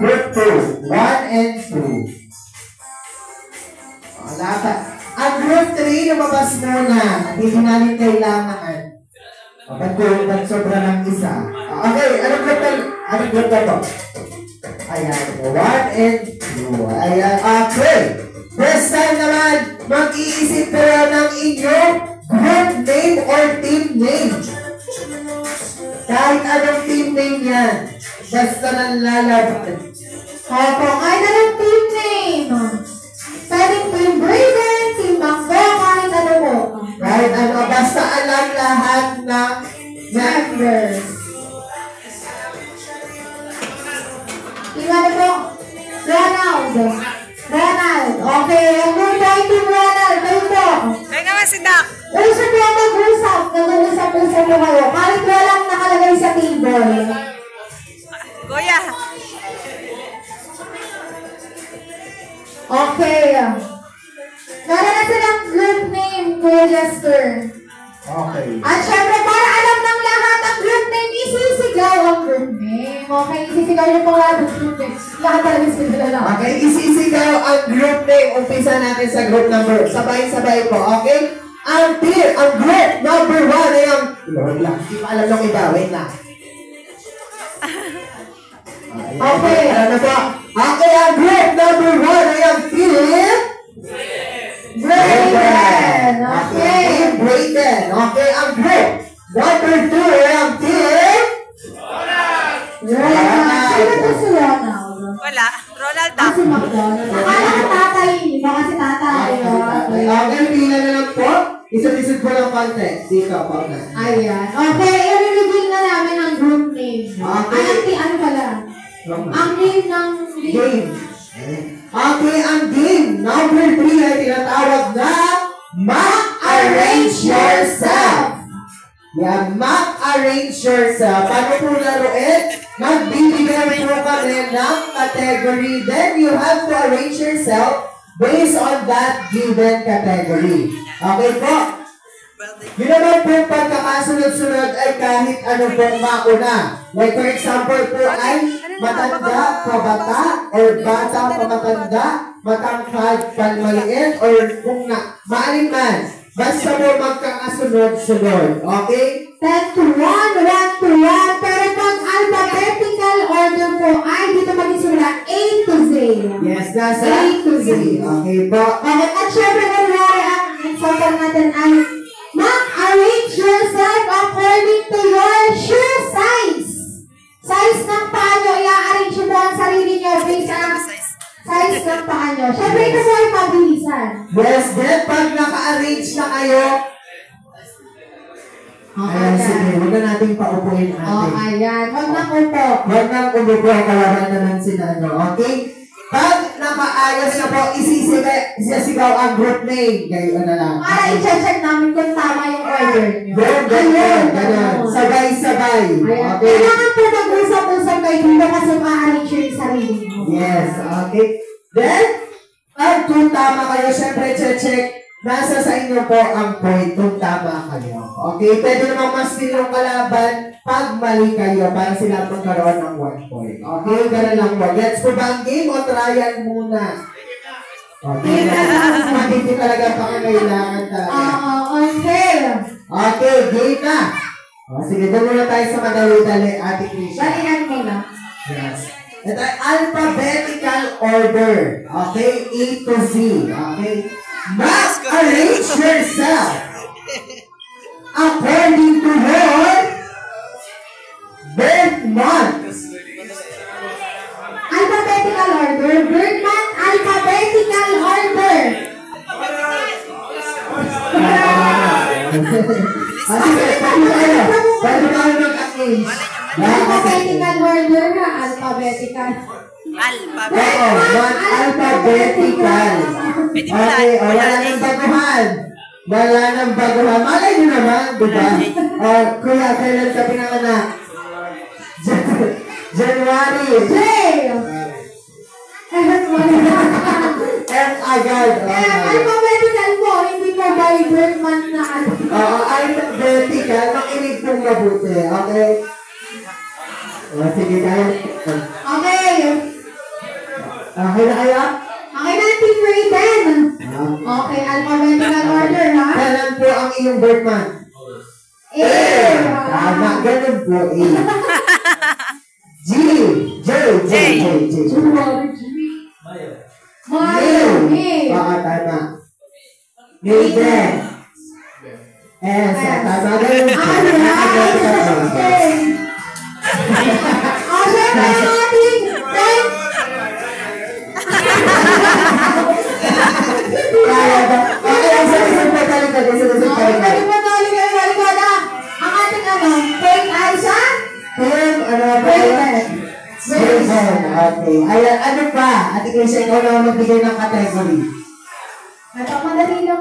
Group 2. 1 and 2. Dapat. Ang group 3, lumabas muna. Hindi namin kailangan. Pag sobra ng isa. Okay, anong group na to? Ayan, 1 and 2. Ayan, okay. This time naman, mag-iisip kayo ng inyong group name or team name. Kahit anong team name yan. Basta nang lalaban. Opo, kahit anong team name. Pwedeng Team Braven, Team Macdo, kahit ano mo. Kahit ano, basta alam lahat ng members. Team ano po? Ronald. Okay, ang group ay Team Ronald. Kayo po. Kaya naman si Doc. Usap po ang mag-usap. Nag-usap-usap po kayo. Kahit walang nakalagay sa table. Kuya. Okay. Meron na silang group name, Kuya Lester. Okay. At syempre, para alam ng lahat ang group name, isisigaw ang group name. Okay, isisigaw niyo po lahat ang group name. Lahat talaga sila lang. Okay, isisigaw ang group name. Umpisa natin sa group number. Sabay-sabay po, okay? Ang group number 1 ay ang... Lord lang, hindi pa alam nung iba. Wait lang. Okay, alam na po. Okay, ang group number 1 ay ang Philip Braden. Okay. Braden. Okay, ang group number 2 ay ang Philip Ronald. Sino po si Ronald? Wala. Ronald Doc. Si McDonald. Akala ko tatay. Baka si tatay. Okay, pila na lang po. Isip-isip ko lang context. Dito, pa na. Ayan. Okay, i-reveal na namin ang group name. Okay. Ano pala? Ang name ng game. Okay, ang game number 3 ay tinatawag na Mag-Arrange Yourself. Yan, Mag-Arrange Yourself. Paano po laruin? Magbibigay po kami ng category. Then you have to arrange yourself based on that given category. Okay po? Yun naman po pagkakasunod-sunod ay kahit ano pong mauna. Like for example po ay matanda, pabata, or bata, pamatanda, matangkad, palmaliit, or kung na, maalin man. Basta po magkakasunod-sunod. Okay? 10 to 1, 1 to 1. Pero pag alphabetical order po ay dito mag-isimula A to Z. Yes, nasa A to Z. Okay po. Okay, at syempre kunwari ang example natin ay mag-arrange yourself according to your shoe size. Size ng paa nyo, i-arrange mo ang sarili nyo based on size ng paa nyo. Syempre ito po ay mabilisan. Yes, then pag naka-arrange na kayo, ayan, sige, huwag na natin paupuin natin. Ayan, huwag na upo. Huwag nang umupo, kawalan naman sila, no? Okay? Pag nakaayos na po, isisigaw ang group name. Kayo na lang. Para i-check namin kung tama yung order nyo. Ganun. Sabay-sabay. Ayan. Okay? Kailangan po mag-usap-usap kayo dito kasi ma-arrange yung sarili mo. Yes, okay. Then, pag kung tama kayo, syempre check. Nasa sa inyo po ang point kung tama kayo. Okay? Pwede namang mas yung kalaban pag mali kayo para sila magkaroon ng 1 point. Okay? Ganun lang po. Let's po ba ang game o trial muna? Okay. Hindi talaga pakangailangan talaga. Okay. Okay, game na. O, sige, doon muna tayo sa madali-dali, Ate Krisha. Dalihan mo na. Yes. Ito ay alphabetical order. Okay? A to Z. Okay? Mag-arrange yourself according to your birth month. Alphabetical order. Birth month, alphabetical order. Pwede tayo mag-arrange. Alphabetical order na. Alphabetical. Oo, alphabetical. Okay, wala nang baguhan. Wala nang baguhan. Malay nyo naman, diba? Kuya, kailan ka pinanganak? January. J. F agad. Alphabetical po, hindi po by birth month na ano. Oo, alphabetical. Makinig pong mabuti. Okay? Sige tayo. Okay, Okay na kaya? Okay na, Team Raiden. Okay, alphabetical order, ha? Kailan po ang iyong birth month? A. Tama, ganun po. A. G. J. Mayo. May. Oo, tama. Maiden. S. Tama, ganun po. Okay. Okay, na yung ating time. Okay, susunod po talikod. Susunod po talikod. Pwede mo tali kayo malikod, ha? Ang ating fake eyes, ha? Then, ano ba yun? Okay. Ayan, ano pa? Ate Krisha, ikaw na magbigay ng category. Ito, madali lang